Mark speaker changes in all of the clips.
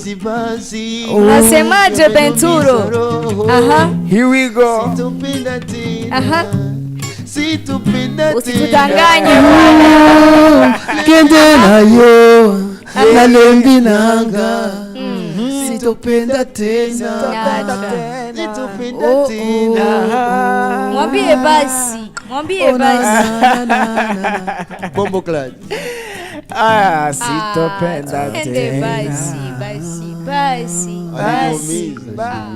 Speaker 1: basi basi.
Speaker 2: Unasemaje Benturo? Aha.
Speaker 3: Here we go.
Speaker 1: Sitopenda tena.
Speaker 2: Aha.
Speaker 1: Sitopenda tena.
Speaker 2: Usitudanganye.
Speaker 1: Kende nayo nalembi nanga. Sitopenda tena. Sitopenda tena.
Speaker 2: Mwambie basi. Mwambie basi.
Speaker 1: Bombo clad.
Speaker 3: Sitopenda
Speaker 2: Ende basi, basi, basi.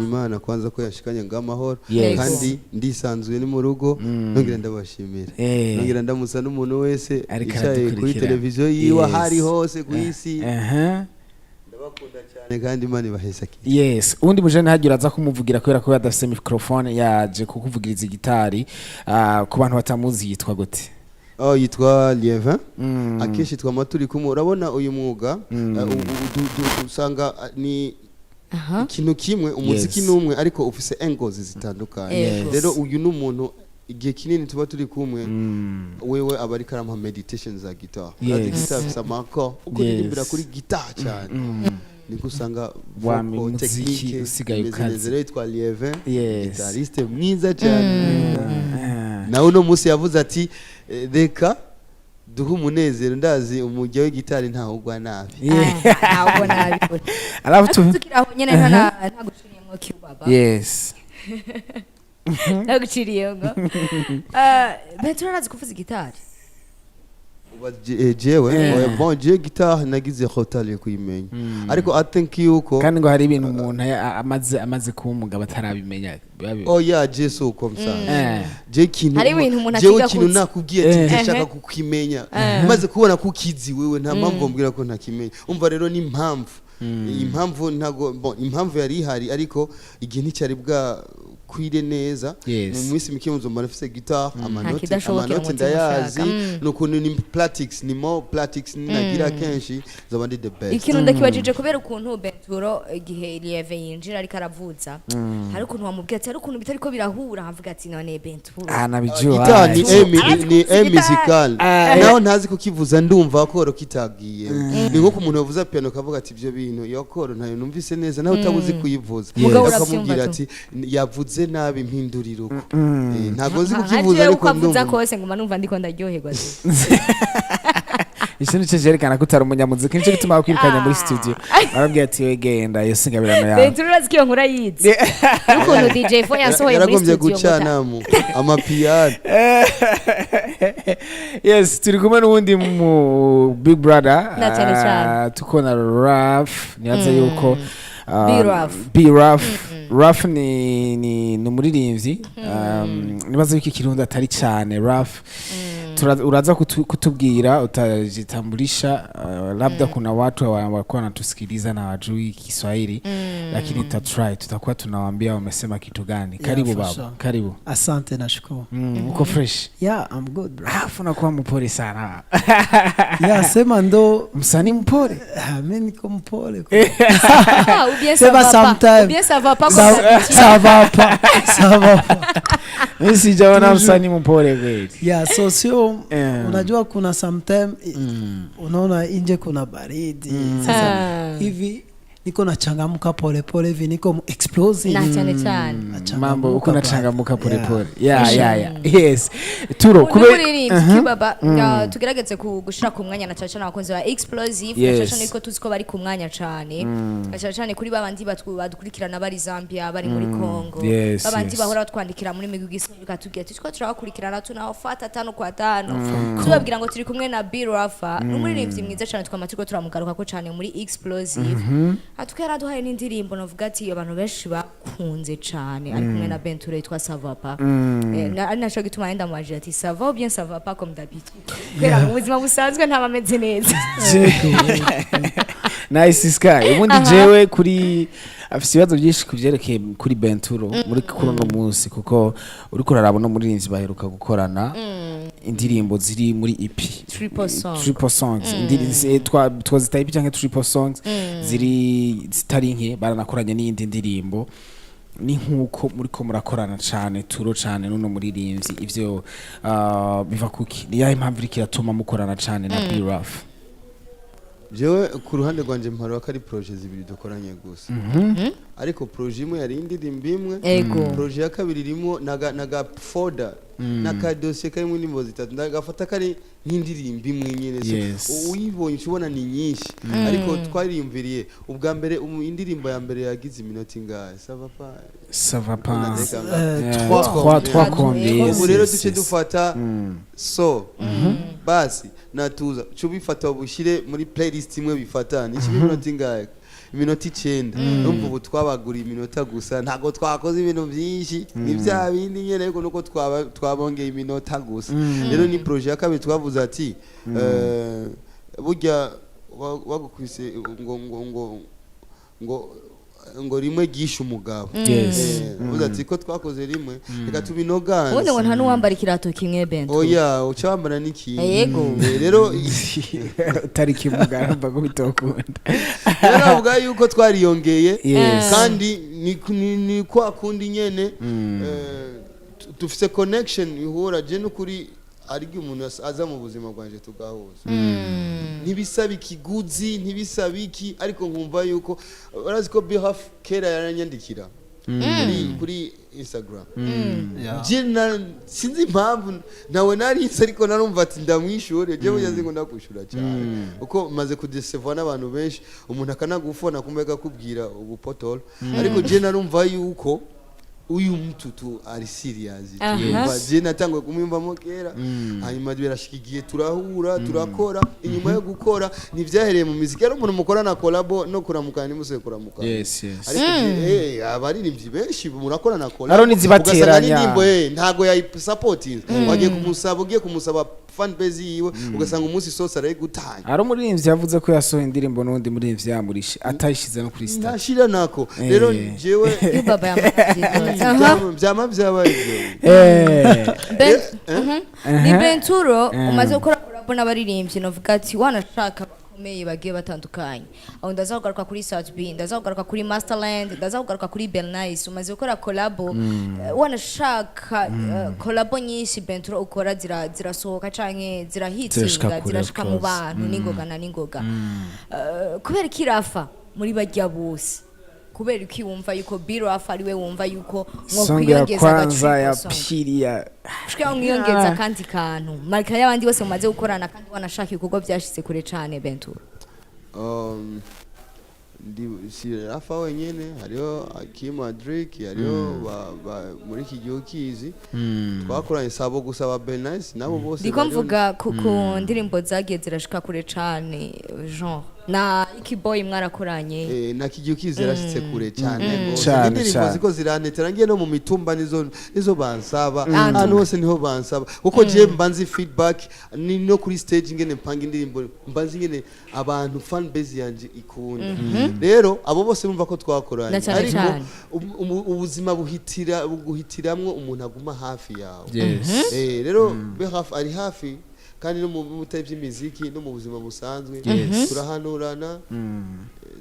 Speaker 1: Imana kwanza ko yashikanye ngamahoro
Speaker 3: Yes.
Speaker 1: kandi ndisanzuye ni mu rugo nongera ndabashimira nongera ndamusa n'umuntu wese icaye kuri televiziyo yiwa hari hose ku isi ndabakunda cyane kandi Imana ibaheza ki.
Speaker 3: Yes, undi mujene hagira aza kumuvugira kubera ko yadafise microphone yaje kukuvugiriza gitari ku bantu batamuzi yitwa gute?
Speaker 1: Oh, yitwa Lievin. Akeshi twama turi kumwe urabona uyu mwuga usanga ni ikintu kimwe umuziki numwe ariko ufise angles zitandukanye. Rero uyu n'umuntu igihe kinini tuba turi kumwe wewe abari karama meditation za guitar. Guitar bisa mako uko ndirimbira kuri guitar cyane. Niko usanga
Speaker 3: muziki usigaye ukaze.
Speaker 1: Rero yitwa Lievin, guitariste mwiza cyane. Na uno musi yavuze ati reka duhu munezero ndazi umujya w'igitari nta ugwa nabi.
Speaker 2: Ntabwo nabi.
Speaker 3: Alafu
Speaker 2: tukiraho nyene ntaguciriye ngo kibaba.
Speaker 3: Yes.
Speaker 2: Naguciriye ngo. Benturo arazi kuvuza gitari.
Speaker 1: Jewe bon je guitar nagize hotali kuyimenya ariko I think yuko
Speaker 3: kandi ngo hari ibintu umuntu amaze kuba umugabo atarabimenya.
Speaker 1: Oh yeah, je so comme ça. Je kintu
Speaker 2: hari ibintu umuntu
Speaker 1: je
Speaker 2: akiga
Speaker 1: kintu nakubwiye ati ndashaka kukimenya maze kubona kukizi wewe nta mpamvu mbwira ko ntakimenya umva rero ni impamvu ntago bon impamvu yari ihari ariko igihe nticyari bwa kwire neza mu mwisi mikimunzo marafise guitar amanoti ndayazi nukuntu ni plastics ni more plastics nagira kenshi zabandi the best.
Speaker 2: Ikintu ndakibajije kubera ukuntu Benturo igihe Lieve yinjira ariko aravuza hari ukuntu wamubwiye ati hari ukuntu bitari ko birahura havuga ati none Benturo
Speaker 3: nabijua
Speaker 1: guitar ni musical naho ntazi kukivuza ndumva ko kitagiye ni nko umuntu yavuza piano kavuga ati ibyo bintu yakoro ntayo numvise neza naho utabuzi kuyivuza akamubwira ati yavuze nabi impinduriro ntago nzi kukivuza ariko
Speaker 2: ndumva kose nguma numva ndiko ndaryoherwa.
Speaker 3: Ikintu cyo jerekana ko utari umunyamuziki nicyo gituma kwirukanya muri studio arabwiye ati wegenda yo singabirano yawe.
Speaker 2: Benturo urazi ko nkura yize ukuntu DJ Fo yasohoye muri studio
Speaker 1: gucanamu amapiano.
Speaker 3: Yes, turi kumwe n'undi mu Big Brother tukona Raf niyaza yuko Raf ni umuririmbyi nibaza yuko ikirundi atari cyane. Raf uraza kutubwira utajitambulisha labda kuna watu walikuwa wanatusikiliza na wajui Kiswahili lakini tutakuwa tunawaambia wamesema kitu gani. Karibu baba. Sure. Karibu.
Speaker 4: Asante na shukuru.
Speaker 3: Uko fresh?
Speaker 4: Yeah, I'm good bro.
Speaker 3: Unakuwa mpole sana.
Speaker 4: Yeah, sema ndo
Speaker 3: msanii mpole.
Speaker 4: Mimi niko mpole.
Speaker 2: Sema
Speaker 4: sometimes.
Speaker 2: Bien ça va pas
Speaker 4: ça va pas. Ça va pas.
Speaker 3: Mimi sijaona msanii mpole kweli.
Speaker 4: Yeah, so sio unajua kuna sometimes unaona nje kuna baridi. Sasa hivi niko nachangamuka pole pole hivi niko explosive
Speaker 2: na cyane
Speaker 3: mambo uko nachangamuka pole pole. Yes Turo
Speaker 2: kuri kibaba tugerageze gushira ku mwanya na cyane abakunzi ba explosive cyane niko tuziko bari ku mwanya cyane cyane kuri babandi badukurikirana bari Zambia bari muri Congo babandi bahora batwandikira muri migwi gisubika tugiye tiko turabakurikirana tunafata 5 kwa 5 tubabwira ngo turi kumwe na Birafa n'umuririmbyi mwiza cyane twamatsiko turamugaruka ko cyane muri explosive atukera duhaye n'indirimbo navuga ati abantu benshi bakunze cyane ari kumwe na Benturo yitwa Savapa naco gituma yenda mwaje ati sava bien Savapa comme d'habitude kwera mu buzima busanzwe ntabameze neza.
Speaker 3: Nice sky ubundi jewe kuri afise ibibazo byinshi kuvyerekeye kuri Benturo muri kuno munsi kuko uri kurarabona muri rinzi baheruka gukorana indirimbo ziri muri EP triple songs indirimbo twazita EP cyangwa triple songs zitari nke baranakoranye n'indi ndirimbo ni nkuko muri ko murakorana cyane Turo cyane nuno muri rinzi ivyo biva kuki ni yahe impamvu ikiratuma mukorana cyane na Birafa?
Speaker 1: jewe ku ruhande rwanje mparo ko ari projet zibiri dukoranye gusa ariko projet imwe yari indirimbo imwe projet ya kabiri irimo naga folder naka dossier karimo indirimbo zitatu ndagafata kari nk'indirimbo imwe nyene so uyibonye ubona ni nyinshi ariko twariyumviriye ubwa mbere indirimbo ya mbere yagize iminota ingahe
Speaker 3: ça va pas
Speaker 1: 3
Speaker 3: combien
Speaker 1: ubu rero duce dufata so basi natuza cubifata ubushire muri playlist imwe bifatana iki iminota ingahe iminota 9 numva ubu twabagura iminota gusa ntago twakoze ibintu byinshi ni bya bindi nyene ariko nuko twabongeye iminota gusa rero ni projet ya kabiri twavuze ati burya wagukwise ngo rimwe gisha umugabo uvuze ati ko twakoze rimwe reka tubinoganze
Speaker 2: ubundi ngo nta n'uwambara ikirato kimwe Bento
Speaker 1: oya ucambara n'iki
Speaker 2: yego
Speaker 1: rero
Speaker 3: tariki mugamba go bitokunda
Speaker 1: rero avuga yuko twariyongeye kandi ni kwa kundi nyene tufise connection ihura je n'ukuri ariko umuntu aza mu buzima bwanje tugahuza ntibisaba ikiguzi ntibisaba iki ariko nkumva yuko barazi ko behalf kera yaranyandikira kuri Instagram jina sinzi impamvu nawe narinse ariko narumva ati ndamwishure je buyaze ngo ndakushura cyane uko maze kudeseva n'abantu benshi umuntu akanagufona kumeka kubwira ubupotolo ariko je narumva yuko uyu mtu tu ari serious je natangwe kumwimvamo kera hanyuma birashikigiye turahura turakora inyuma yo gukora nivyahereye mu muziki ari umuntu mukora na collabo no kuramukana nimuse kuramukana ariko abaririmbyi benshi murakora na collabo
Speaker 3: aro nizibateranya
Speaker 1: ndimbo ntago ya supporting wagiye kumusaba fan base yiwe ugasanga umunsi sose araye gutanya
Speaker 3: aro muririmbyi yavuze ko yasohoye indirimbo n'undi muririmbyi yamurishe atayishize no kuri stage
Speaker 1: ntashira nako rero jewe
Speaker 2: baba yamaze
Speaker 1: byama byabaye
Speaker 2: ni Benturo umaze gukora collabo n'abaririmbyi novuga ati wanashaka bakomeye bagiye batandukanye aho ndaza kugaruka kuri Bain ndaza kugaruka kuri Masterland ndaza kugaruka kuri Bernice umaze gukora collabo wanashaka collabo nyinshi Benturo ukora zirasohoka canke zirahitinga zirashika mu bantu n'ingoga na n'ingoga kubera kirafa muri bajya bose kubera uki wumva yuko biro afa ari we wumva yuko nko kwiyongeza
Speaker 3: kwanza ya pili ya
Speaker 2: shika mwiyongeza kandi kantu marika y'abandi bose mumaze gukorana kandi wanashaka ibikorwa byashitse kure cyane Benturo
Speaker 1: si afa wenyene hariyo Akima Drake hariyo muri iki gihugu kizi twakoranye sabo gusaba Bernice nabo bose
Speaker 2: ndiko mvuga ku ndirimbo zagiye zirashika kure cyane genre na ikiboy mwarakoranye
Speaker 1: na kigiye kizerashitse kure cyane indirimbo ziko ziranetera ngiye no mu mitumba nizo bansaba hano hose niho bansaba kuko je mbanzi feedback ni no kuri stage ngene mpanga indirimbo mbanzi ngene abantu fan base yanje ikunda rero abo bose bumva ko twakoranye ariko ubuzima buhitiramwo umuntu aguma hafi yawe rero be hafi ari hafi kandi no mu butayi by'imiziki no mu buzima busanzwe turahanurana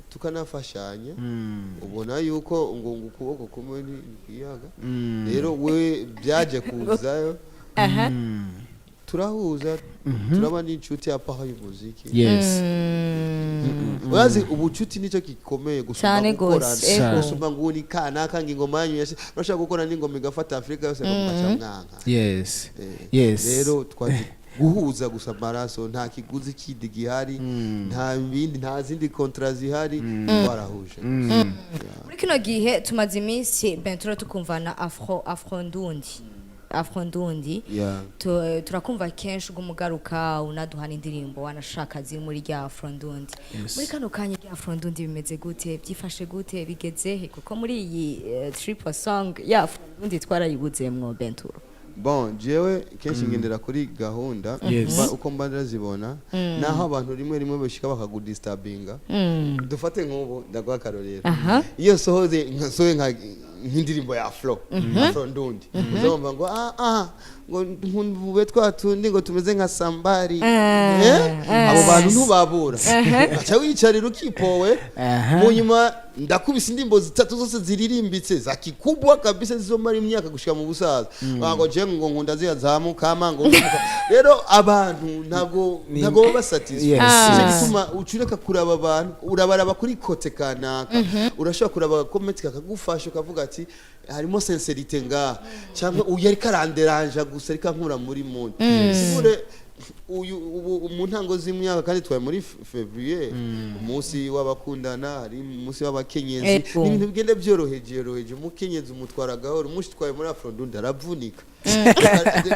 Speaker 1: tukanafashanya ubona yuko ngo ukuboko kumwe ntiyaga rero we byaje kuzayo turahuza turaba n'inshuti apaha y'umuziki urazi ubucuti nicyo gikomeye gusumba gukorana gusumba ngo ni kana kanga ingoma yanyu yashe urashaka gukora n'ingoma igafata Afrika yose bakaca mwanka rero twazi guhuza gusa amaraso nta kiguzi kindi gihari nta zindi kontra zihari barahuje
Speaker 2: muri kino gihe tumaze iminsi Benturo tukumvana afro ndundi turakumva kenshi umugaruka unaduhana indirimbo wanashaka ziri muri rya afro ndundi muri kano kanya rya afro ndundi bimeze gute byifashe gute bigezehe kuko muri iyi triple song ya afro ndundi twarayibuzemwo Benturo
Speaker 1: bon jewe kenshi ngendera kuri gahunda uko mbandira zibona naho abantu rimwe bashika bakagudisturbinga dufate nk'ubu ndagwa karorero iyo sohoze nka nk'indirimbo ya afro ndundi uzomba ngo ngo nkumve twatundi ngo tumeze nka sambari abo bantu ntubabura acha wicarira ukipowe mu nyuma ndakubise indimbo zitatu zose ziririmbitse za kikubwa kabisa zizomara imyaka gushika mu busaza ngo je ngo nkunda ziyazamuka amango rero abantu ntago basatisfy gituma ucureka kuraba abantu urabaraba kuri kote kanaka urashobora kuraba comment kakagufasha ukavuga ati harimo sincerity nga cyangwa uyari karanderanja gusa rika nkura muri muntu sigure mu ntango z'imyaka kandi twaye muri February umunsi w'abakundana hari umunsi w'abakenyezi n'ibintu bigenda byoroheje umukenyezi umutwara gahoro umushi twaye muri Afrodundi aravunika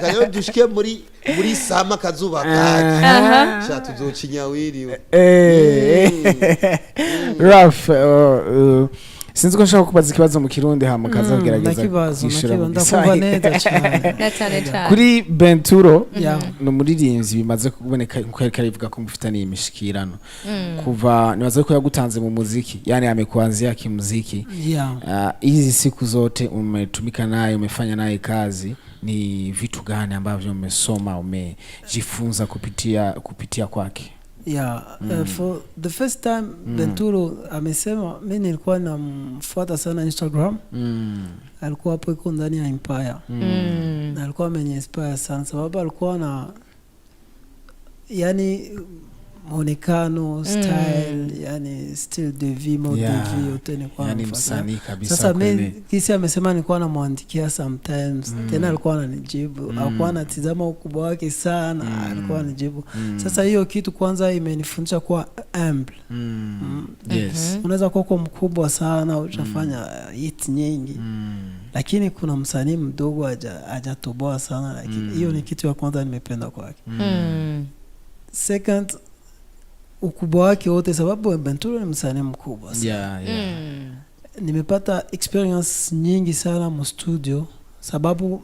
Speaker 1: kayo dushike muri sama kazuba kaje cha tuzocinya wiriwe
Speaker 3: Raf sinzi ko nshaka kubaza ikibazo mu kirundi hama kaza kugerageza kwishura
Speaker 4: ndakumva neza cyane
Speaker 3: kuri Benturo no muririmbyi bimaze kuboneka kwereka rivuga ko mufitaniye imishikirano kuva nibaze ko yagutanze mu muziki yani amekuanzia kimuziki hizi siku zote umetumika naye umefanya naye kazi ni vitu gani ambavyo umesoma umejifunza kupitia kwake?
Speaker 4: For the first time Benturo amesema mimi nilikuwa namfuata sana Instagram. Alikuwa hapo iko ndani ya Empire. Na alikuwa ameninspire sana sababu alikuwa na yani muonekano, style, yani style de vie, mode de vie yote ni kwa
Speaker 3: yani msanii kabisa.
Speaker 4: Sasa mimi kisi amesema nilikuwa namwandikia sometimes. Tena alikuwa ananijibu. Alikuwa anatizama ukubwa wake sana, alikuwa ananijibu. Sasa hiyo kitu kwanza imenifundisha kuwa humble.
Speaker 3: Yes.
Speaker 4: Unaweza kuwa mkubwa sana utafanya hit nyingi. Lakini kuna msanii mdogo hajatoboa sana lakini hiyo ni kitu ya kwanza nimependa kwake. Second, ukubwa wake wote sababu Benturo ni msanii mkubwa sana. Nimepata experience nyingi sana mu studio sababu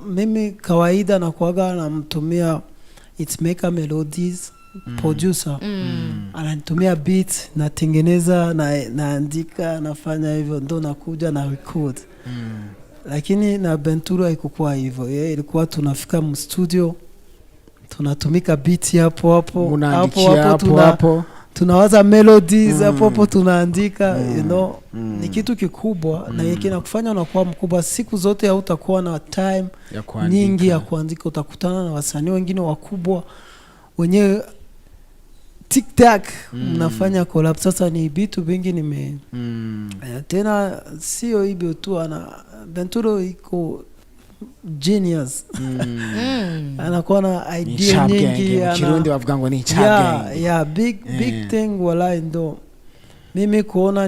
Speaker 4: mimi kawaida na kuaga namtumia It's Maker Melodies producer ananitumia beat natengeneza naandika nafanya hivyo ndo nakuja na record. Lakini na Benturo haikuwa hivyo. Yeye ilikuwa tunafika mu studio tunatumika beat hapo tunawaza melodies hapo tunaandika you know ni kitu kikubwa na kinakufanya unakuwa mkubwa siku zote hautakuwa na time nyingi ya kuandika utakutana na wasanii wengine wakubwa wenyewe TikTok mnafanya collab sasa ni vitu vingi tena sio hivyo tu ana Benturo iko genius. Anakuwa na idea nyingi
Speaker 3: Kirundi wavuga ngo ni chage.
Speaker 4: Big thing wala ndo mimi kuona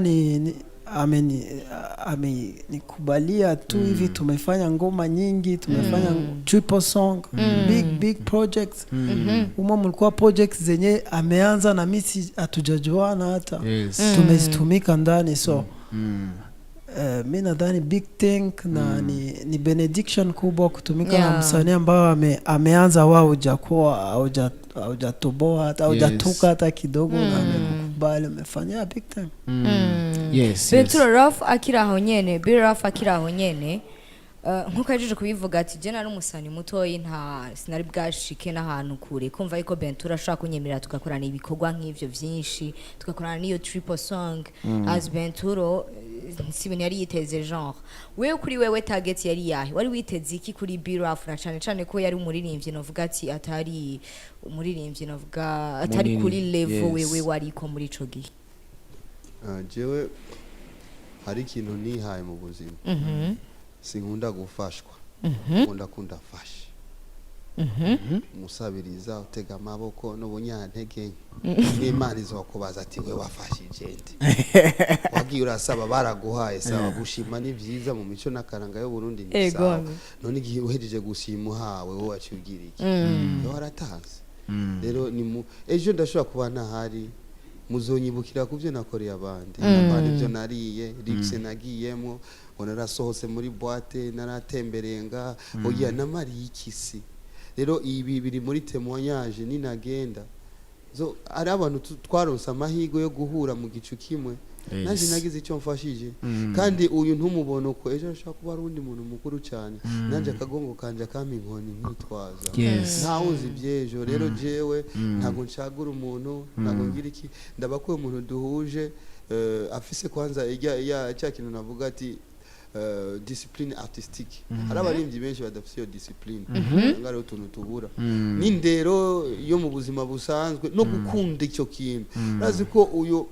Speaker 4: nikubalia tu hivi tumefanya ngoma nyingi tumefanya triple song big projects mlikuwa projects zenye ameanza na mimi hatujajuana hata tumezitumika ndani so mimi nadhani big thing na ni benediction kubwa kutumika na msanii ambao ameanza wao hujakuwa hujatoboa hata hujatoka hata kidogo na amekubali amefanya big thing.
Speaker 2: Benturo Raf akiraho nyene Biraf akiraho nyene nkuko yaje kubivuga ati je nari umusani mutoyi nta sinari bwashike n'ahantu kure kumva yuko Benturo ashaka kunyemerera tugakorana ibikorwa nk'ivyo vyinshi tugakorana niyo triple song as Benturo sibini yari yiteze genre wewe kuri wewe target yari yahe wari witeze iki kuri Biraf na cyane ko yari umuririmbyi novuga ati atari umuririmbyi novuga atari kuri level wewe wari ko muri ico gihe
Speaker 1: jewe hari ikintu nihaye mu buzima sinkunda gufashwa nkunda fasha musabiriza utega amaboko n'ubunyantege n'Imana izokubaza ati we wafashije nde wagiye urasaba baraguhaye saba gushima ni byiza mu mico nakaranga yo Burundi ni sawa none igihe uhejeje gushima hawe wowe wacyugira iki yo waratanze rero ni ejo ndashobora kuba ntahari muzonyibukira kuvyo nakoreye abandi ibyo nariye ripse nagiyemo narasohose muri boîte naratemberenga oya namari ikisi rero ibi biri muri témoignage ninagenda ari abantu twaronse amahirwe yo guhura mu gicu kimwe naje nagize icyo mfashije kandi uyu ntumubona uko ejo ashaka kuba ari undi muntu mukuru cyane nanje akagongo kanje akampa inkoni nkitwaza ntawuzi ibyejo rero jewe ntago nshagura umuntu ntago ngira iki ndabakuye umuntu duhuje afise kwanza ya cya kintu navuga ati discipline artistique hari abaririmbyi benshi badafite iyo discipline ngari utuntu tubura n'indero yo mu buzima busanzwe no gukunda icyo kintu urazi ko uyu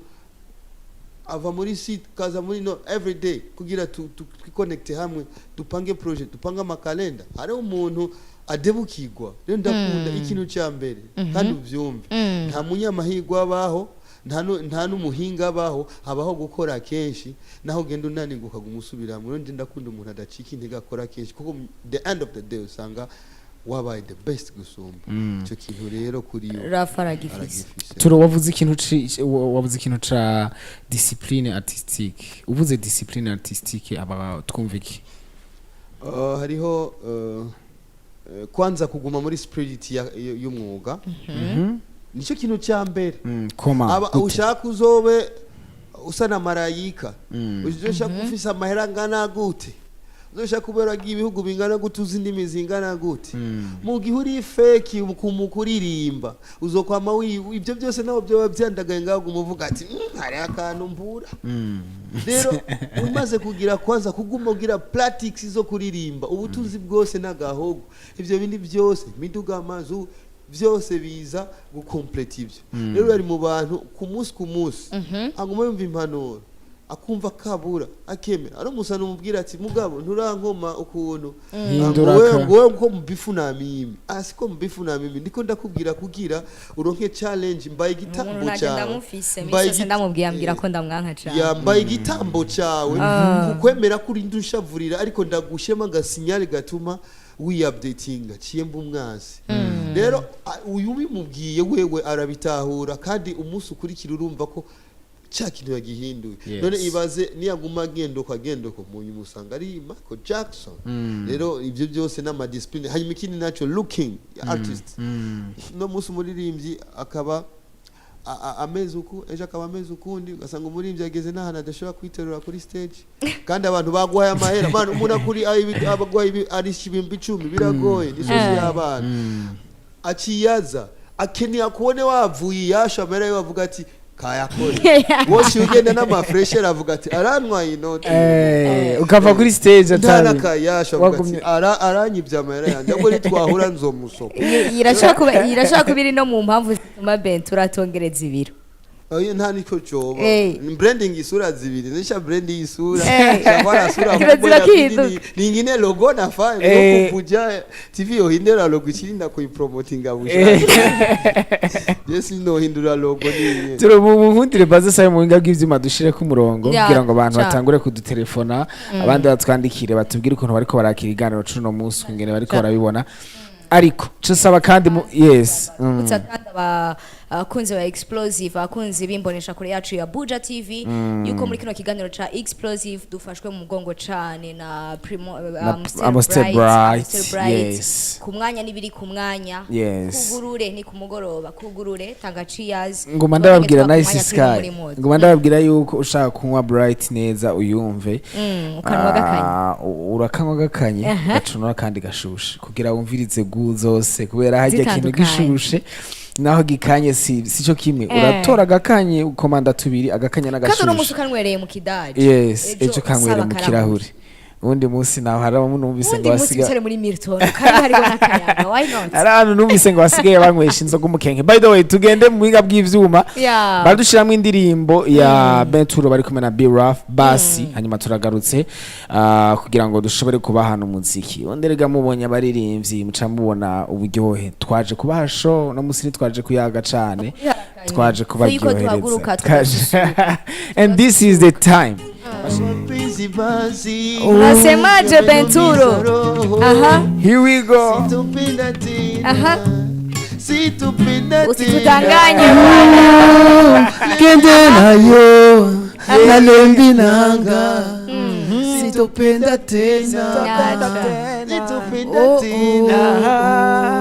Speaker 1: ava muri site kaza muri no every day kugira twiconnecte hamwe dupange project dupange amakalenda hari umuntu adebukirwa rero ndakunda ikintu cya mbere kandi ubyumve nta munyamahirwe abaho nta n'umuhinga abaho habaho gukora kenshi naho genda unanirwa ukagumusubira mu rundi ndakunda umuntu adacika intege akora kenshi kuko the end of the day usanga wabaye the best gusumba icyo kintu rero kuri yo
Speaker 2: rafaragifise
Speaker 3: Turo wavuze ikintu ca discipline artistique uvuze discipline artistique aba twumva iki
Speaker 1: hariho kwanza kuguma muri spirit y'umwuga nicyo kintu cya mbere aba ushaka uzobe usa na marayika ushaka ufise amahera ngana gute ushaka kubera ibihugu bingana gute uzi indimi zingana gute mu gihe uri fake kumukuririmba uzokwama ibyo byose nabo byo byandagaye ngaho umuvuga ati hari akantu mbura rero umaze kugira kwanza kuguma ugira practice zo kuririmba ubutunzi bwose n'agahogo ibyo bindi byose miduga amazu byose biza gukompleta ibyo rero ari mu bantu ku munsi aguma yumva impanuro akumva kabura akemera ari umusana umubwira ati mugabo nturankoma ukuntu ngo ko mubifu namimi asiko mubifu namimi ndiko ndakubwira kugira uronke challenge mbaye igitambo cyawe
Speaker 2: mbaye ndamubwiye ambwira ko ndamwanka cyane
Speaker 1: yambaye igitambo cyawe kukwemera kuri ndushavurira ariko ndagushema gasinyale gatuma updating ciyemba umwasi rero uyu bimubwiye wewe arabitahura kandi umunsi ukurikira urumva ko cya kintu yagihinduye none ibaze niyaguma agendoka mu nyuma usanga ari Michael Jackson rero ibyo byose n'ama discipline hanyuma ikindi naco looking artist no munsi umuririmbyi akaba amezi uku ejo akaba amezi ukundi ugasanga umuririmbyi ageze n'ahantu adashobora kwiterura kuri stage kandi abantu baguhaye amahera abantu umuntu akuri abagwaye ari 10,000 biragoye nisozi y'abana aciyaza akeneye kubone wavuye yashamera yo bavuga ati kayakore woshi ugenda n'amafresher avuga ati aranwa inoti
Speaker 3: ukava kuri stage
Speaker 1: atana kayasha avuga ati aranyibya amahera yanjye ngo nitwahura nzomusoko
Speaker 2: irashaka kubiri no mu mpamvu zituma Bain turatongereza ibiro
Speaker 1: oye nta niko coba branding isura zibiri nisha branding isura cyangwa sura ningine logo na fa no kuvuja TV yo hindera logo ikirinda ko promoting abusha yes no hindura logo ni
Speaker 3: Turo mu nkundire baze saye mu ngabwe ivyuma dushire ku murongo kugira ngo abantu batangure kudutelefona abandi batwandikire batubwire ukuntu bariko barakira iganiro cuno munsi kungene bariko barabibona ariko cusaba kandi yes
Speaker 2: utsakanda akunze ba explosive akunze bimbonesha kuri yacu ya Buja TV yuko muri kino kiganiro ca explosive dufashwe mu mugongo cane na
Speaker 3: Mr. Bright yes
Speaker 2: kumwanya nibiri kumwanya kugurure ni kumugoroba kugurure tanga cheers
Speaker 3: ngoma ndababwira nice sky ngoma ndababwira yuko ushaka kunywa Bright neza uyumve
Speaker 2: ukanwa gakanye
Speaker 3: urakanwa gakanye gacunura kandi gashushe kugira wumvirize zose kubera hajya kintu gishushe naho gikanye sico kimwe uratora gakanye ukomanda tubiri agakanya n'agashushe
Speaker 2: kandi umuntu kanwereye mu kidari
Speaker 3: yes ejo kanwere mu kirahuri undi munsi naho haramo numvise ngo
Speaker 2: wasiga undi muri Milton kandi hariho n'akayaga why not
Speaker 3: arano numvise ngo wasigaye banywesha inzoga umukenke by the way tugende mu biga bw'ivyuma badushiramo indirimbo ya Bain Turo bari kumena Be Rough basi hanyuma turagarutse kugira ngo dushobore kubahana umuziki onderega mubonye abaririmbyi muca mubona uburyohe twaje kubaha show no musini twaje kuyaga cane twaje kubaryohereza and this is the time
Speaker 2: unasemaje Bain Turo
Speaker 3: here we go
Speaker 2: usitudanganye
Speaker 4: kende nayo nalembi nanga sitopenda tena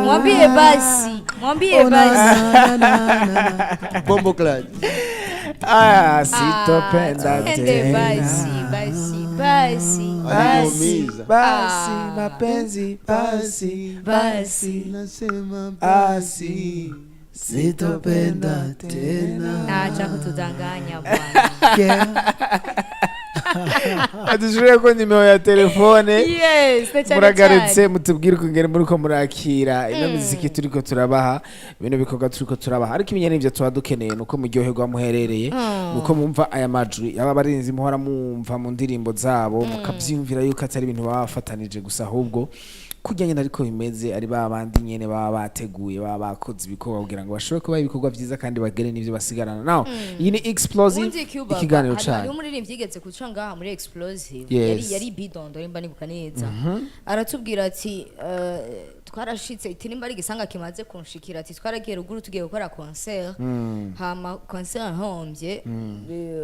Speaker 2: mwambie basi mwambie
Speaker 4: Oh,
Speaker 2: basi
Speaker 1: Bombo clad.
Speaker 3: Sitopenda
Speaker 2: twende
Speaker 3: tena.
Speaker 2: basi
Speaker 1: Alimuumiza.
Speaker 3: Basi mapenzi basi
Speaker 1: Nasema
Speaker 3: basi
Speaker 4: sitopenda tena.
Speaker 2: acha kutudanganya bwana.
Speaker 4: Yeah.
Speaker 3: adushire ko nimero ya telefone
Speaker 2: Yes, na cyane
Speaker 3: muragarutse
Speaker 2: cyane.
Speaker 3: mutubwire ukungene muriko murakira ino muziki turiko turabaha bino bikorwa turiko turabaha ariko ibinyene ivyo tuba dukeneye nuko muryoherwa muherereye nuko mumva aya majwi yaba barinzi muhora mumva mu ndirimbo zabo mukavyumvira yuko atari ibintu baba bafatanije gusa ahubwo kurya nyine ariko bimeze ari babandi nyene baba bateguye baba bakoze ibikorwa kugira ngo bashobore kuba ibikorwa vyiza kandi bagere n'ivyo basigarana naho iyi ni explosive ikiganiro
Speaker 2: hari
Speaker 3: cyane
Speaker 2: umuririmbyi yigeze guca ngaha muri explosive
Speaker 3: Yes.
Speaker 2: yari bidondo nimba nibuka neza aratubwira ati twarashitse iti nimba ari igisanga kimaze kunshikira ati twaragiye ruguru tugiye gukora concert hama concert hombye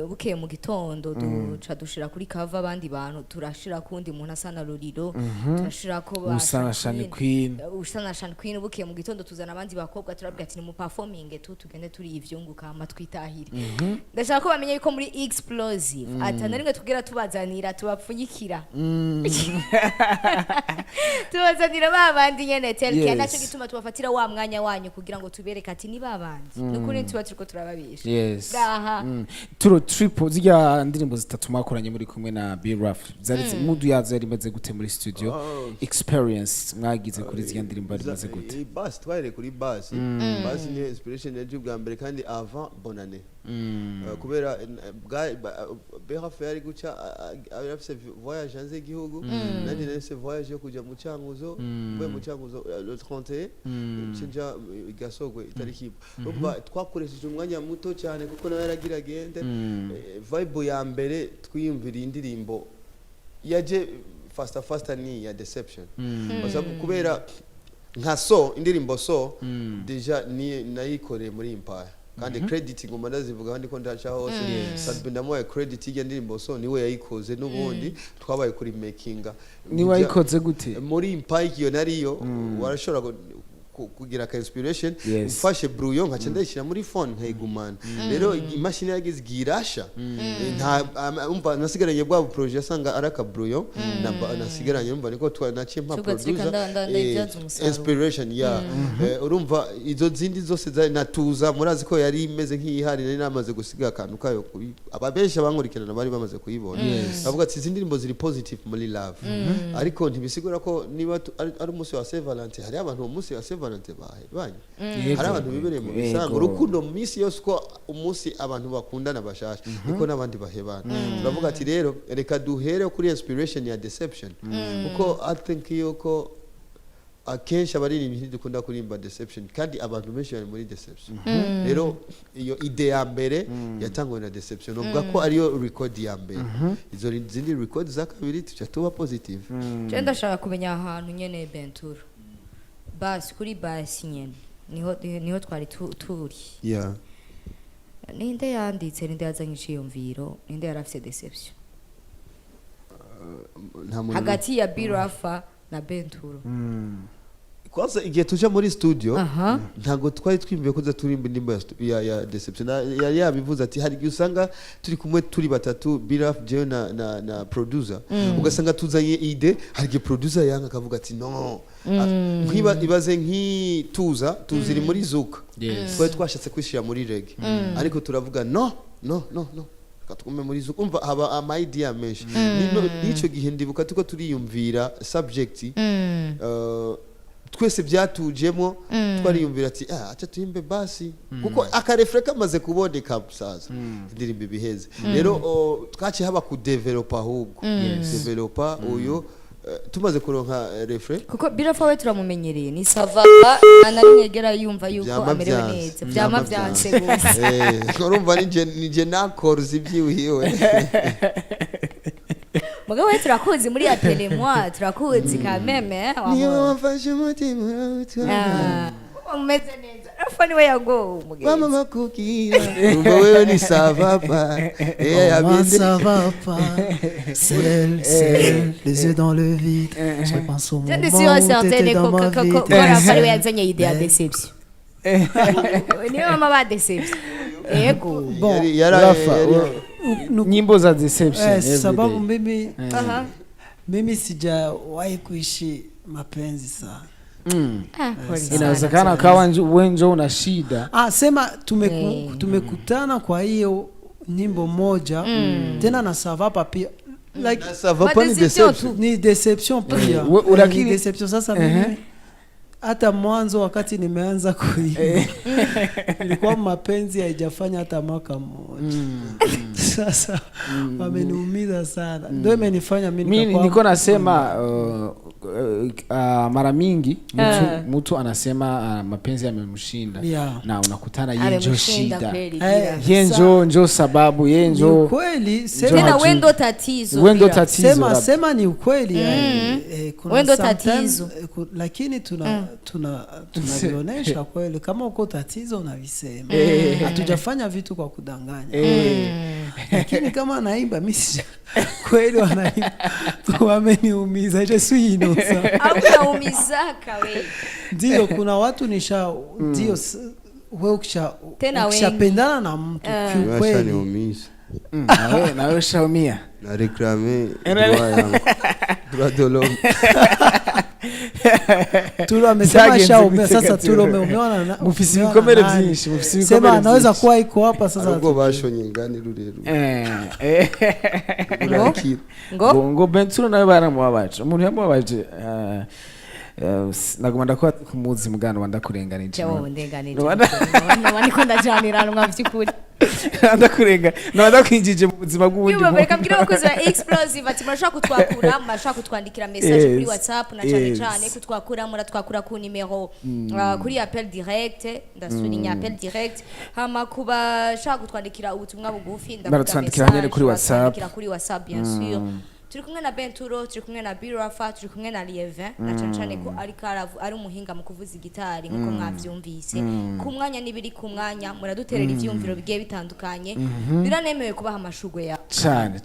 Speaker 2: bukeye mu gitondo duca dushira kuri cover abandi bantu turashira kundi muntu asana ruriro turashira ko
Speaker 3: Usanashani Queen
Speaker 2: Usanashani Queen bukeye mu gitondo tuzana abandi bakobwa turabwira ati ni mu performing tugende turi ivyunguka hama twitahire ndashaka ko bamenye yuko muri explosive atana rimwe tubwira tubazanira tubapfunyikira tubazanira babandi nyene telke
Speaker 3: Yes.
Speaker 2: naco gituma tubafatira wa mwanya wanyu kugira ngo tubereke ati ni babandi nukuri tuba turiko turababisha
Speaker 3: yes
Speaker 2: aha
Speaker 3: Turo triple zirya ndirimbo zitatu mwakoranye muri kumwe na B Rough zari mudu yazo yari imeze gute muri studio experience mwagize kuri zirya ndirimbo yari imeze gute
Speaker 1: Basi twahire kuri basi basi ni inspiration yaje bwa mbere kandi avant bonne année kubera behafe yari guca afise voyage hanze y'igihugu nandi nese voyage yo kuja mu Cankuzo mwe mu Cankuzo le 31 cinja igasogwe itariki ubwo twakoresheje umwanya muto cyane kuko nawe yaragira gende vibe ya mbere twiyumvira indirimbo yaje faster ni ya deception basabu kubera nka indirimbo deja ni nayikoreye muri Empire kandi credit ngoma ndazivuga kandi ko ndacha hose sadbe ndamoye credit y'iyo ndirimbo niwe yayikoze n'ubundi twabaye kuri makinga
Speaker 3: ni wayikoze gute
Speaker 1: muri Empire iyo nariyo warashobora kugira ka inspiration ufashe brouillon nkaca ndayishira muri phone nkayigumana rero imashini yagize girasha nta umva nasigaranye bwa projet asanga araka brouillon nasigaranye umva niko twanaciye mpa producer inspiration urumva izo zindi zose za natuza murazi ko yari imeze nk'ihari nari namaze gusiga akantu kayo kuri ababenshi abankurikirana bari bamaze kuyibona bavuga ati izindi ndimbo ziri positive muri love ariko ntibisigura ko niba ari umunsi wa Saint Valentin hari abantu umunsi wa Saint Valentin banyu hari abantu bibereye mu bisango urukundo mu minsi yose ko umunsi abantu bakundana bashasha niko n'abandi bahebana turavuga ati rero reka duhere kuri inspiration ya deception kuko I think yuko akenshi abaririmvyi dukunda kurimba deception kandi abantu benshi bari muri deception rero iyo ide ya mbere yatangwe na deception ubwo ko ariyo record ya mbere izo zindi record za kabiri tuca tuba positive
Speaker 2: je ndashaka kumenya ahantu nyene Benturo basi kuri basi nyene niho twari turi ninde yanditse ninde yazanye iciyumviro ninde yarafise deception hagati ya Birafa na Benturo
Speaker 1: kwanza igihe tuja muri studio ntago twari twimbiye ko turimba indimbo ya deception yari yabivuze ati hari usanga turi kumwe turi batatu Biraf je na producer ugasanga tuzanye ide hari producer yanga akavuga ati no nkiba ibaze tuziri muri zuka twari twashatse kwishira muri reggae ariko turavuga no katukume muri zuka umva haba ama idea menshi nico gihe ndibuka tuko turiyumvira subject twese byatujemo twariyumvira ati acha tuyimbe basi kuko akarefre kamaze kuboneka busaza ndirimbe biheze rero twaci haba ku developer ahubwo developer uyo tumaze kuronka refre
Speaker 2: kuko Birafa we turamumenyereye ni sava anari nyegera yumva yuko amerewe neza byama byanse gusa
Speaker 1: urumva nije nakorze ibyiwiwe
Speaker 2: mugabo we turakuzi muri apele moi turakuzi kameme
Speaker 1: niyo wafashe umutima utwa
Speaker 2: umeze neza afani we yago
Speaker 1: mama makukira umva wewe ni savapa
Speaker 4: savapa seul les yeux dans le vide je pense au moment où t'étais dans ma vie
Speaker 2: kora fari we yazanye idea deception niwe mama badesevye yego
Speaker 4: Bon,
Speaker 3: nyimbo za deception
Speaker 4: sababu mimi sijawahi kuishi mapenzi sana.
Speaker 3: Inawezekana kawa wenjo una shida.
Speaker 4: Sema tumekutana kwa hiyo nyimbo moja tena na savapa pia like ni deception pia ni deception. Sasa mimi hata mwanzo wakati nimeanza kuimba ilikuwa mapenzi haijafanya hata mwaka mmoja. Sasa wameniumiza sana, ndio imenifanya mimi
Speaker 3: niko nasema mara mingi mtu anasema mapenzi yamemshinda na unakutana yenjo shida yenjo sababu yenjo
Speaker 4: kweli
Speaker 2: tena wendo tatizo
Speaker 4: sema ni ukweli kuna
Speaker 2: wendo tatizo
Speaker 4: lakini tunavionyesha kweli kama uko tatizo unavisema. Hatujafanya vitu kwa kudanganya. Lakini kama naimba mimi kweli wanaimba wameniumiza je suis innocent
Speaker 2: au naumizaka wewe.
Speaker 4: Ndio kuna watu ndio wewe ukishapendana na mtu kweli
Speaker 3: na wewe shaumia
Speaker 1: na reclame droit de l'homme.
Speaker 4: Turo amesema shaumia. Sasa Turo umeona na
Speaker 3: mufisi bikomere byinshi mufisi bikomere
Speaker 4: sema anaweza kuwa iko hapa sasa
Speaker 1: ngo bashonye ngani rurero
Speaker 3: ngo Benturo nawe baramubabaje umuntu yamubabaje nagomba kwa kumuzi mugano wandakurenganije
Speaker 2: cyo ndenganije nabandi ko ndajanira mwavykuri
Speaker 3: ndakwinjije mu buzima bw'ubundi
Speaker 2: niba reka mbwira abakozi ba explosive ati murashaka kutwakura murashaka kutwandikira message kuri WhatsApp na cyane kutwakura muratwakura ku numero kuri appel direct ndasubinya appel direct hama kuba shaka kutwandikira ubutumwa bugufi
Speaker 3: ndabatwandikira nyene kuri WhatsApp
Speaker 2: bien sûr. Turi kumwe na Benturo, turi kumwe na Birafa, turi kumwe na Lievin na cyane ko ari umuhinga mu kuvuza gitari nkuko mwavyumvise. Ku mwanya nibiri ku mwanya muraduterera ivyumviro bigiye bitandukanye. Biranemewe kubaha amashugwe ya.
Speaker 3: Cyane.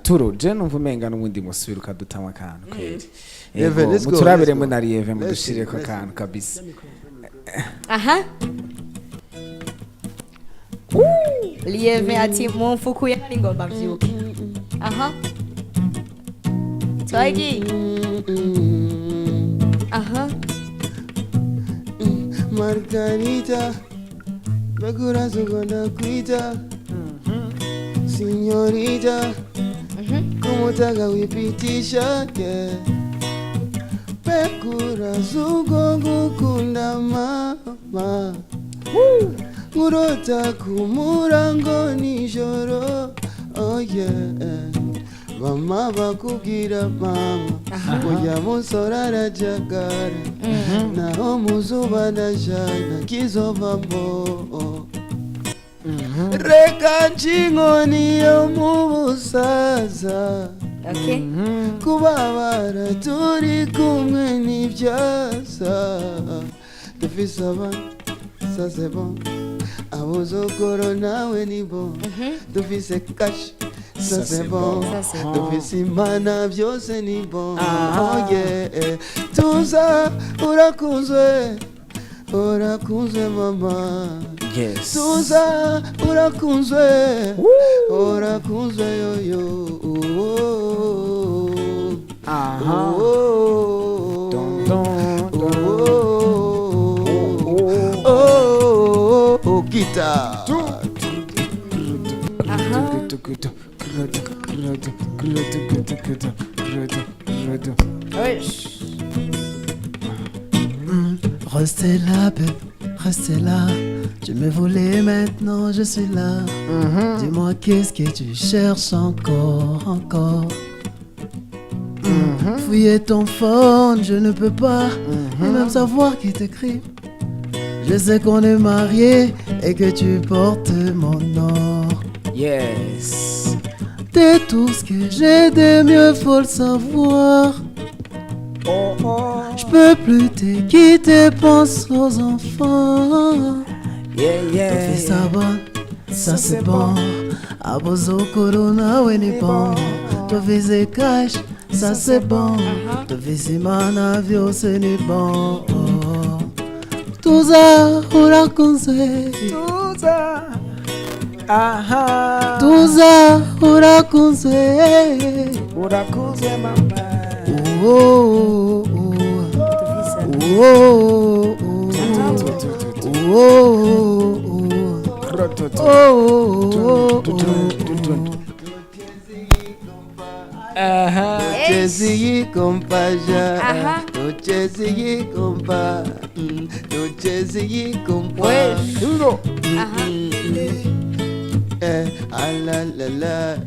Speaker 3: Turo je numva umenga n'ubundi musubira ukadutamwa kantu kweli. Muturabire mu na Lievin mudushire ko kantu kabisa.
Speaker 2: Aha. Lievin ati mumfuku yari ngomba vyuka. Aha. Twagi. Aha.
Speaker 1: Margarita Bagura zugonda kuita Signorita Kumutaka wipitisha Bagura zugongu kunda mama Ngurota kumurango nijoro oh yeah. Mama bakubwira mama Oya musora arajagara Naho muzuba najana kizovamo Reka nchingoni yo mubusaza Kubabara turi kumwe n'ivyasa Dufise abana ça c'est bon Abuzukuru nawe ni bon Dufise cash ça c'est bon Dufise imana byose ni bon Oh yeah Tuza urakunzwe mama
Speaker 3: Yes
Speaker 1: Tuza urakunzwe yo guitar
Speaker 4: Restez là, bébé, restez là. Tu me voulais, maintenant je suis là. Dis-moi qu'est-ce que tu cherches encore. Fouiller ton phone, je ne peux pas même savoir qui t'écrit. Je sais qu'on est mariés et que tu portes mon nom.
Speaker 3: Yes.
Speaker 4: T'es tout ce que j'ai de mieux, faut le savoir. Je peux plus te quitter, pense aux enfants.
Speaker 3: Yeah.
Speaker 4: T'as fait ça bon, ça c'est bon. Abozo corona, ouais n'est bon. T'as fait cash, ça c'est bon. T'as fait mana, vieux, ce n'est bon. tuza urakunze
Speaker 3: tuza aha
Speaker 4: tuza urakunze
Speaker 3: urakuze mama
Speaker 1: Nochezi compaja, nochezi compa, nochezi compa.
Speaker 3: Turo
Speaker 1: Alalala,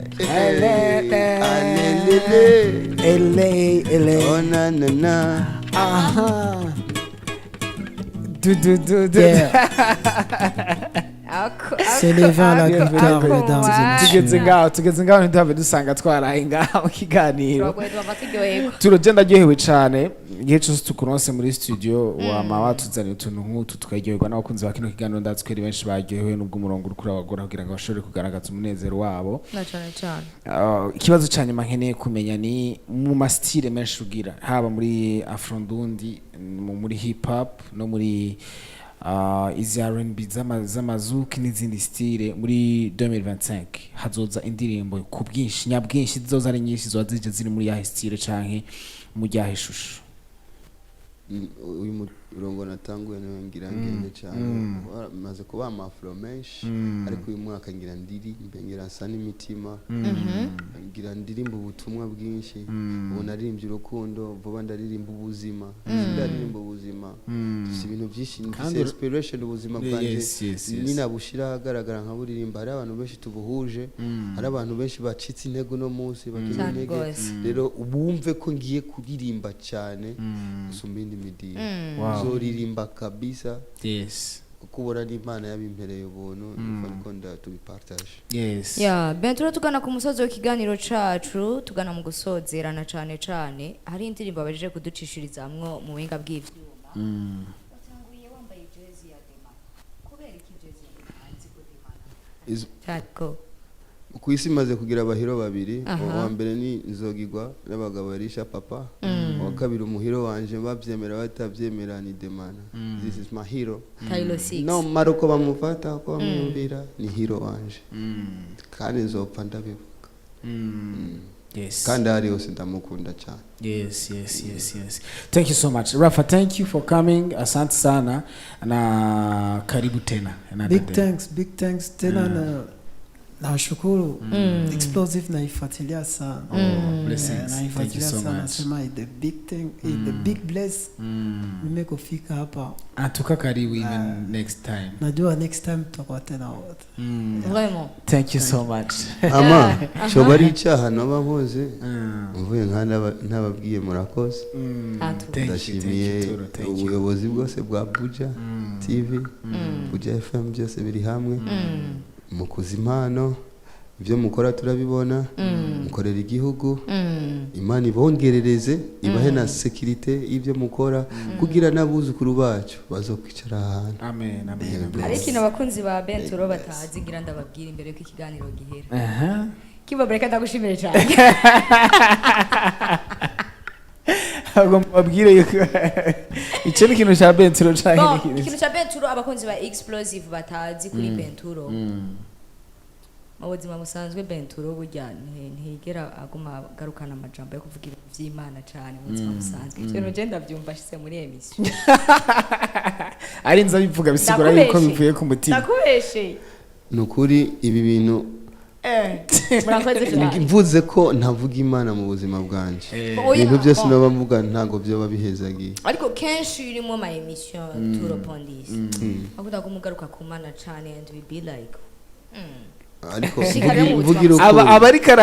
Speaker 3: ele ele
Speaker 1: oh na na na.
Speaker 3: aha du
Speaker 4: c'est les vents la guitare mesdames et messieurs
Speaker 3: tugeze ngaho ntitave dusanga twaraye ngaho mu kiganiro
Speaker 2: turagoye twava turyoherwa
Speaker 3: turagenda ryohewe cyane igihe cyose tukuronse muri studio wama watuzaniye utuntu nk'utu tukaryoherwa n'abakunzi ba kino kiganiro ndatse ko ari benshi baryohewe n'ubwo umurongo uri kurabagora kugira ngo bashobore kugaragaza umunezero wabo
Speaker 2: na cyane cyane
Speaker 3: ikibazo cya nyuma nkeneye kumenya ni mu masitire menshi ugira haba muri afrondundi muri hip hop no muri izi R&B z'amazuki n'izindi style muri 2025 hazoza indirimbo ku bwinshi nyabwinshi zizoza ari nyinshi zizoza zije ziri muri yahe style canke mu ryahe shusho
Speaker 1: uyu murongo natanguye niwe ngira ngende cyane maze kuba amafro menshi ariko uyu mwaka ngira ndirimbe ngira asa n'imitima ngira ndirimba ubutumwa bwinshi ubu naririmbye urukundo vuba ndaririmba ubuzima ndaririmba ubuzima dufite ibintu byinshi ndetse inspiration ubuzima bwanjye ninabushira ahagaragara nka buririmba hari abantu benshi tubuhuje hari abantu benshi bacitse intego no munsi bakina intege rero ubumve ko ngiye kuririmba cyane gusumba indi midiri zoririmba kabisa kubura n'Imana yabimpereye ubuntu niko tubipartage
Speaker 2: Bain tugana ku musozi w'ikiganiro cacu tugana mu gusozerana cyane hari indirimbo baje kuducishiriza hamwe mu buhinga bw'ivyuma watanguye wambaye jezi ya Dema kubera iki jezi ya Dema nzi ko Dema cyako
Speaker 1: ku isi maze kugira abahiro babiri uwa mbere ni Nzogigwa n'abagabo barisha papa uwa kabiri umuhiro wanje bavyemera batavyemera ni Demana this is my hero no maruko bamufata ko bamwumvira ni hero wanje kandi nzopfa ndabivuga kandi ari hose ndamukunda cyane
Speaker 3: yes thank you so much Rafa, thank you for coming asante sana na karibu tena
Speaker 4: big thanks tena nashukuru explosive naifuatilia sana
Speaker 3: thank you so much
Speaker 4: nasema the big bless nimekufika hapa
Speaker 3: atuka karibu even next time
Speaker 4: najua next time tutakuwa tena wote
Speaker 2: vraiment
Speaker 3: thank you so much
Speaker 1: ama shobari icyaha n'abahoze mvuye ntababwiye murakoze ndashimiye ubuyobozi bwose bwa Buja TV Buja FM byose biri hamwe mukuza impano ibyo mukora turabibona mukorera igihugu Imana ibongerereze ibahe na security y'ibyo mukora kugira n'abuzukuru bacu bazokwicara ahantu
Speaker 3: amen
Speaker 2: ariko abakunzi ba Bain batazi ngira ndababwira imbere ko ikiganiro gihera kibabreka ndagushimire cyane
Speaker 3: agomba babwire yuko icyo ni ikintu cya Bain cyane
Speaker 2: ikintu cya Bain abakunzi ba explosive batazi kuri Bain mu buzima busanzwe Bain burya ntigera aguma garukana amajambo yo kuvuga ibintu by'Imana cyane mu buzima busanzwe icyo nje ndabyumva shise muri emission
Speaker 3: ari nza bivuga bisigura yuko bivuye ku mutima
Speaker 2: nakubeshe
Speaker 1: nukuri ibi bintu mvuze ko ntavuga Imana mu buzima bwanje ibintu byose naba mvuga ntago byo babihezagiye
Speaker 2: ariko kenshi irimo ma emission Turo Pondis akuda kumugaruka ku Mana cyane and we be like
Speaker 1: ariko mvugira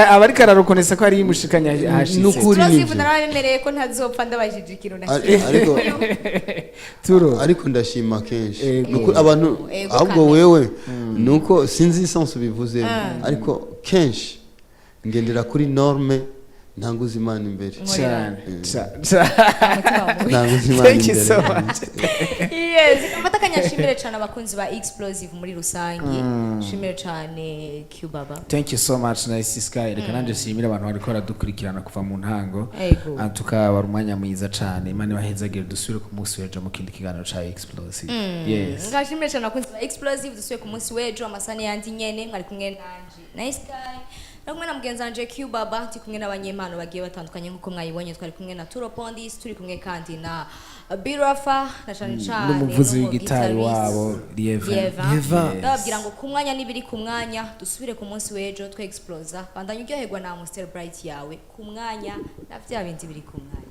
Speaker 3: abari kararukonesa ko ari imushikanya hashitse
Speaker 1: nukuri
Speaker 2: nivyo narabemereye ko ntazopfa ndabajije ikiro na
Speaker 1: ariko
Speaker 3: Turo
Speaker 1: ariko ndashima kenshi nuko abantu ahubwo wewe nuko sinzi sense bivuze ariko kenshi ngendera kuri norme ntanguza Imana imbere
Speaker 3: cyane
Speaker 1: ntanguza Imana imbere
Speaker 2: yes mfata kanyashimwe shimire cyane abakunzi ba explosive muri rusange shimire cyane Q Baba.
Speaker 3: Thank you so much Nice Sky. Reka nanje shimire abantu bariko baradukurikirana kuva mu ntango tukaba umwanya mwiza cyane Imana ibahezagire dusubire ku munsi w'ejo mu kindi kiganiro ca explosive. Yes,
Speaker 2: ngashimire cyane abakunzi ba explosive dusubire ku munsi w'ejo amasani yandi nyene mwari kumwe nanje Nice Sky kumwe na mugenzi wanje Q Baba ndi kumwe n'abanyempano bagiye batandukanye nkuko mwayibonye twari kumwe na Turo Pondis turi kumwe kandi na Birafa na cyane
Speaker 3: n'umuvuzi w'igitari wabo Lieva
Speaker 2: ndababwira ngo ku mwanya nibiri ku mwanya dusubire ku munsi w'ejo twe explosa bandanye uryoherwa na Monster Bright yawe ku mwanya na vya bindi biri ku mwanya.